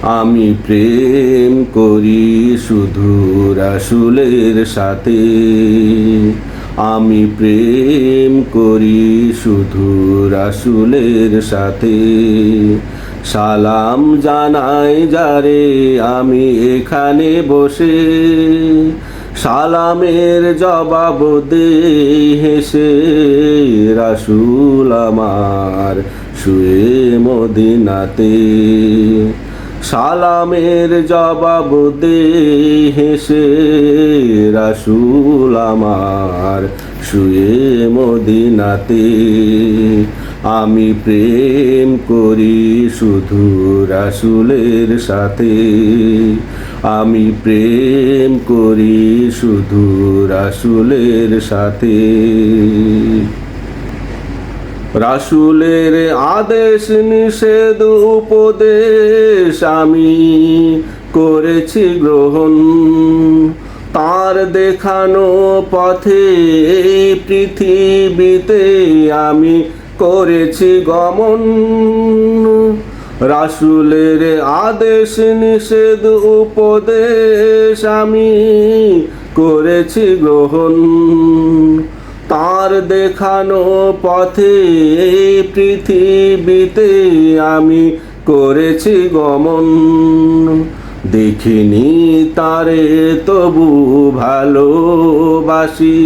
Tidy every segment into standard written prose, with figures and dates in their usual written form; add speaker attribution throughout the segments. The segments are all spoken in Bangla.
Speaker 1: আমি প্রেম করি শুধু রাসূলের সাথে। আমি প্রেম করি শুধু রাসূলের সাথে। সালাম জানাই যারে আমি এখানে বসে, সালামের জবাব দেই হেসে। রাসূল আমার শুয়ে মদিনাতে, সালামের জবাব দেই হেসে। রাসূল আমার শুয়ে মদিনাতে। আমি প্রেম করি শুধু রাসূলের সাথে। আমি প্রেম করি শুধু রাসূলের সাথে। রাসূলের আদেশ নিষেধ উপদেশ আমি করেছি গ্রহণ, তার দেখানো পথে এই পৃথিবীতে আমি করেছি গমন। রাসূলের আদেশ নিষেধ উপদেশ আমি করেছি গ্রহণ, তার দেখানো পথে এই পৃথিবীতে আমি করেছি গমন। দেখিনি তারে তবু ভালোবাসি,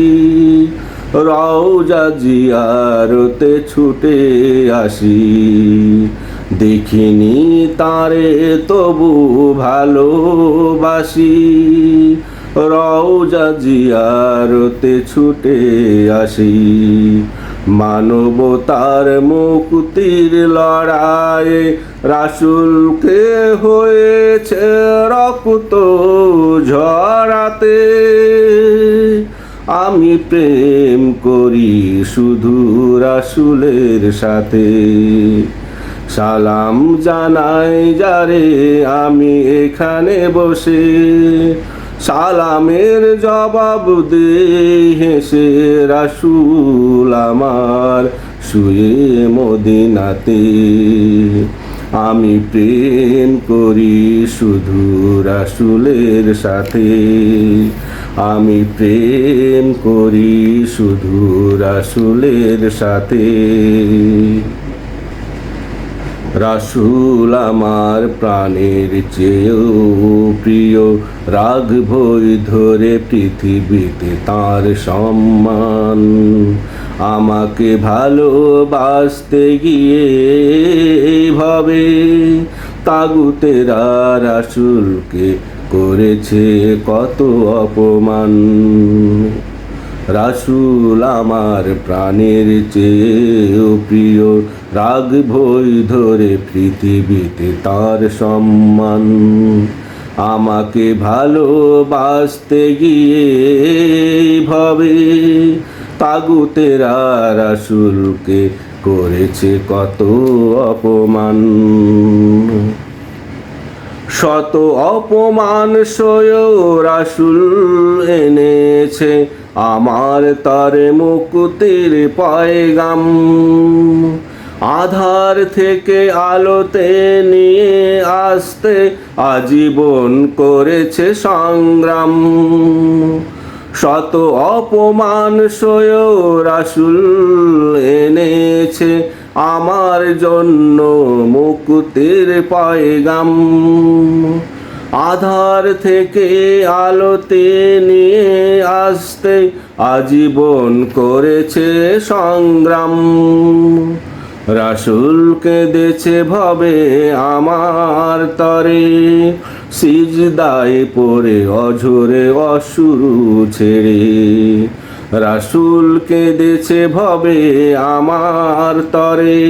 Speaker 1: রওজা জিয়ারতে ছুটে আসি। দেখিনি তারে তবু ভালোবাসি, রওজা জিয়ারতে ছুটে আসি। মানবতার মুক্তির লড়াইয়ে রাসূলকে হয়েছে রক্ত ঝরাতে। আমি প্রেম করি শুধু রাসূলের সাথে। সালাম জানাই যারে আমি এখানে বসে, সালামের জবাব দেই হেসে। রাসূল আমার শুয়ে মদিনাতে। আমি প্রেম করি শুধু রাসূলের সাথে। আমি প্রেম করি শুধু রাসূলের সাথে। রাসূল আমার প্রাণের চেয়েও প্রিয়, রাখবই ধরে পৃথিবীতে তার সম্মান। আমাকে ভালোবাসতে গিয়ে এইভাবে তাগুতেরা রাসূলকে করেছে কত অপমান। রাসূল আমার প্রাণের চেয়েও প্রিয়, রাখবই ধরে পৃথিবীতে তার সম্মান। আমাকে ভালোবাসতে গিয়ে এইভাবে তাগুতেরা রাসূলকে করেছে কত অপমান। শত অপমান সয়েও রাসূল এনেছে আমার তরে মুক্তির পয়গাম। আধার থেকে আলোতে নিয়ে আসতে আজীবন করেছে সংগ্রাম। শত অপমান সয়েও রাসূল এনেছে আমার জন্য মুক্তির পয়গাম। আধার থেকে আলোতে নিয়ে আসতে আজীবন করেছে সংগ্রাম। রাসূল কেঁদেছে ভবে আমার তরে, সিজদায় পড়ে অঝরে অশ্রু ছেড়ে। রাসূল কেঁদেছে ভবে আমার তরে,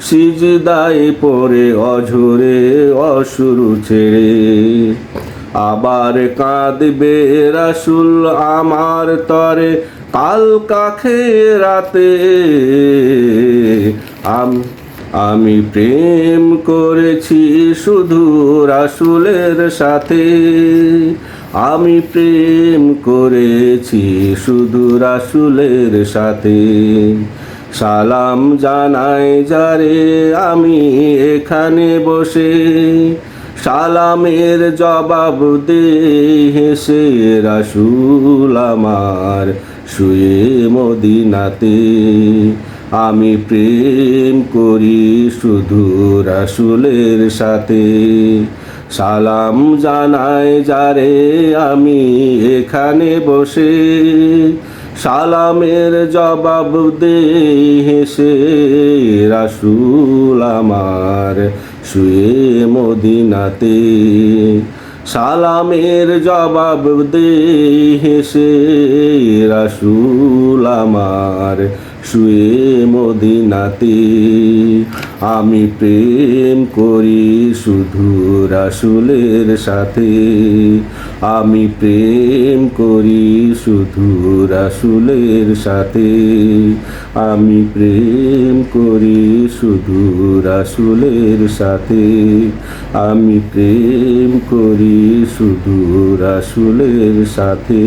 Speaker 1: সিজদায় পড়ে অঝরে অশ্রু ছেড়ে। আবার কাঁদবে রাসূল আমার তরে কাল আখিরাতে। আমি প্রেম করেছি শুধু রাসূলের সাথে। আমি প্রেম করেছি শুধু রাসূলের সাথে। সালাম জানাই যারে আমি এখানে বসে, সালামের জবাব দে হেসে রাসূল আমার শুয়ে মদিনাতে। আমি প্রেম করি শুধু রাসূলের সাথে। সালাম জানাই যারে আমি এখানে বসে। সালামের জবাব দে হেসে রাসূল আমার শুয়ে মদিনাতে। সালামের জবাব দে হেসে রাসূল আমার শুয়ে মদিনাতে। আমি প্রেম করি শুধু রাসূলের সাথে। আমি প্রেম করি শুধু রাসূলের সাথে। আমি প্রেম করি শুধু রাসূলের সাথে। আমি প্রেম করি শুধু রাসূলের সাথে।